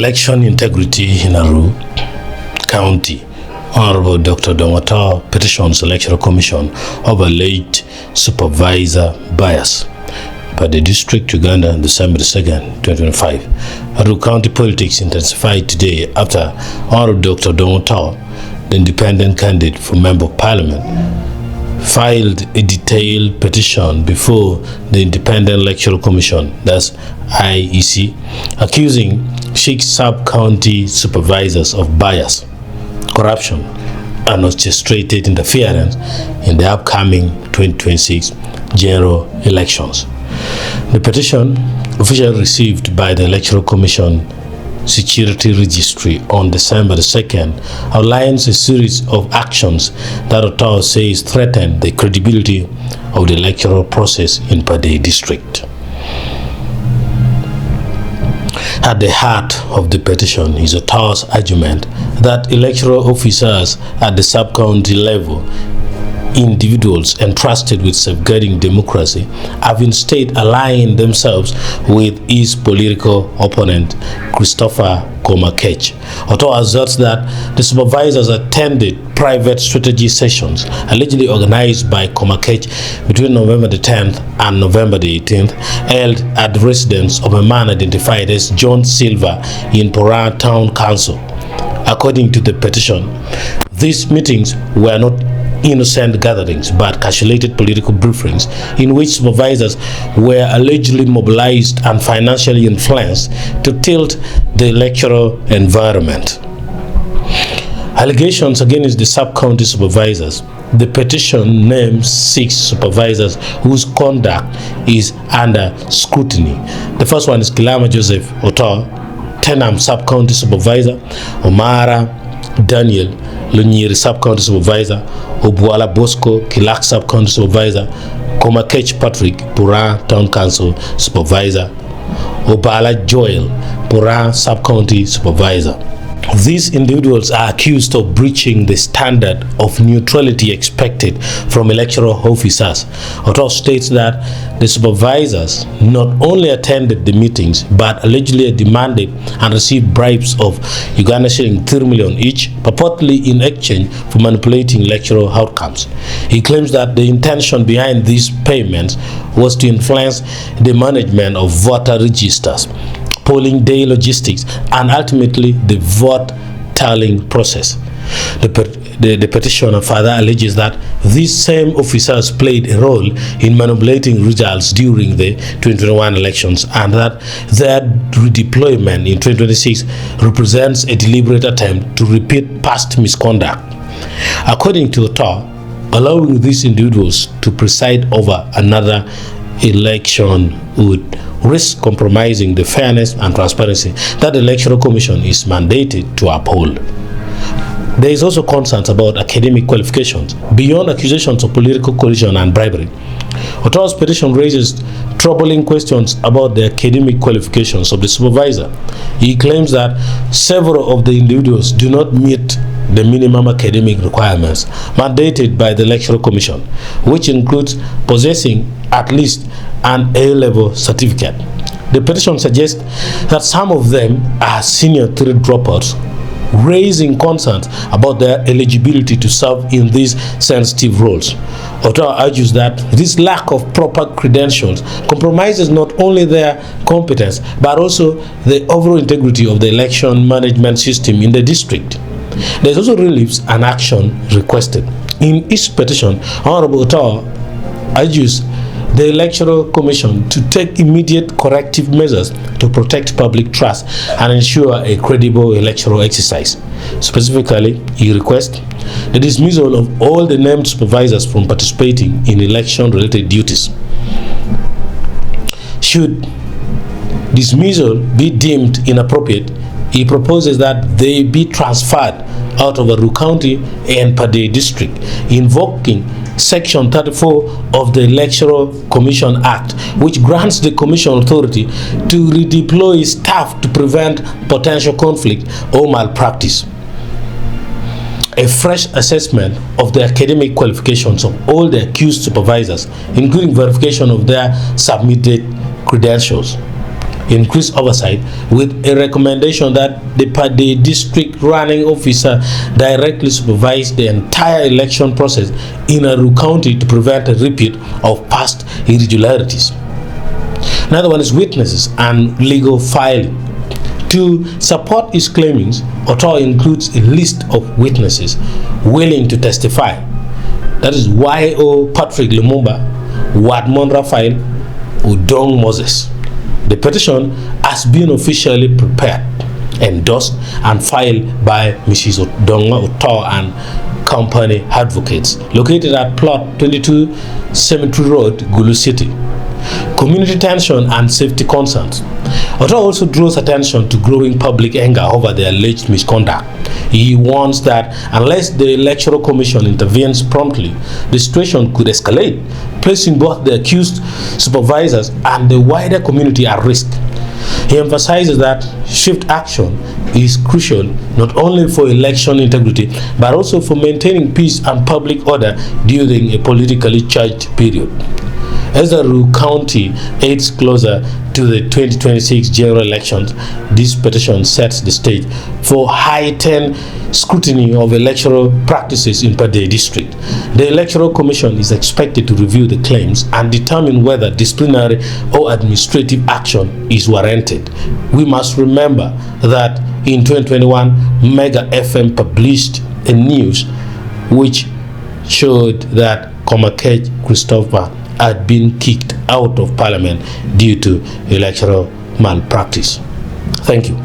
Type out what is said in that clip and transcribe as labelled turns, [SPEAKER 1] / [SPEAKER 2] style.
[SPEAKER 1] Election integrity in Aruu County. Honorable Dr. Odonga petitions Electoral Commission over alleged supervisor bias by the district Uganda on December 2nd, 2025. Aruu County politics intensified today after Honorable Dr. Odonga, the independent candidate for Member of Parliament, filed a detailed petition before the Independent Electoral Commission, that's IEC, accusing 6 sub-county supervisors of bias, corruption, and orchestrated interference in the upcoming 2026 general elections. The petition, officially received by the Electoral Commission Security Registry on December 2nd, outlines a series of actions that Otto says threaten the credibility of the electoral process in Pade district. At the heart of the petition is Otto's argument that electoral officers at the sub-county level, individuals entrusted with safeguarding democracy, have instead aligned themselves with his political opponent, Christopher Komakech. Otto asserts that the supervisors attended private strategy sessions allegedly organized by Komakech between November the 10th and November the 18th, held at the residence of a man identified as John Silva in Pora Town Council. According to the petition, these meetings were not innocent gatherings but calculated political briefings in which supervisors were allegedly mobilized and financially influenced to tilt the electoral environment. Allegations against the sub-county supervisors. The petition names 6 supervisors whose conduct is under scrutiny. The first one is Kilama Joseph Otto, Tenam sub-county supervisor, Omara Daniel Lunyiri sub-county supervisor, Obuala Bosco Kilak sub-county supervisor, Komakech Patrick Pura Town Council supervisor, Obala Joel Pura sub-county supervisor. These individuals are accused of breaching the standard of neutrality expected from electoral officers. Otto states that the supervisors not only attended the meetings but allegedly demanded and received bribes of Uganda shilling 3 million each, purportedly in exchange for manipulating electoral outcomes. He claims that the intention behind these payments was to influence the management of voter registers, polling day logistics, and ultimately the vote tallying process. The petitioner further alleges that these same officers played a role in manipulating results during the 2021 elections, and that their redeployment in 2026 represents a deliberate attempt to repeat past misconduct. According to Otto, allowing these individuals to preside over another election would risk compromising the fairness and transparency that the Electoral Commission is mandated to uphold. There is also concerns about academic qualifications beyond accusations of political collusion and bribery. Otto's petition raises troubling questions about the academic qualifications of the supervisor. He claims that several of the individuals do not meet the minimum academic requirements mandated by the Electoral Commission, which includes possessing at least an A-level certificate. The petition suggests that some of them are senior 3 dropouts, raising concerns about their eligibility to serve in these sensitive roles. Otto argues that this lack of proper credentials compromises not only their competence but also the overall integrity of the election management system in the district. There is also relief and action requested. In his petition, Honorable Otto urges the Electoral Commission to take immediate corrective measures to protect public trust and ensure a credible electoral exercise. Specifically, he requests the dismissal of all the named supervisors from participating in election-related duties. Should dismissal be deemed inappropriate, he proposes that they be transferred out of Aruu County and Pade district, invoking Section 34 of the Electoral Commission Act, which grants the Commission authority to redeploy staff to prevent potential conflict or malpractice. A fresh assessment of the academic qualifications of all the accused supervisors, including verification of their submitted credentials. increased oversight with a recommendation that the district running officer directly supervise the entire election process in Aruu County to prevent a repeat of past irregularities. Another one is witnesses and legal filing. To support his claims, Otto includes a list of witnesses willing to testify. That is Y.O. Patrick Lumumba, Wadmon Raphael, Odong Moses. The petition has been officially prepared, endorsed, and filed by Mrs. Odonga, Otto, and company advocates, located at plot 22 Cemetery Road, Gulu City. Community tension and safety concerns. Otto also draws attention to growing public anger over the alleged misconduct. He warns that unless the Electoral Commission intervenes promptly, the situation could escalate, placing both the accused supervisors and the wider community at risk. He emphasizes that swift action is crucial not only for election integrity but also for maintaining peace and public order during a politically charged period. As Aruu County aids closer to the 2026 general elections, this petition sets the stage for heightened scrutiny of electoral practices in Pade district. The Electoral Commission is expected to review the claims and determine whether disciplinary or administrative action is warranted. We must remember that in 2021, Mega FM published a news which showed that Komakej Christopher had been kicked out of parliament due to electoral malpractice. Thank you.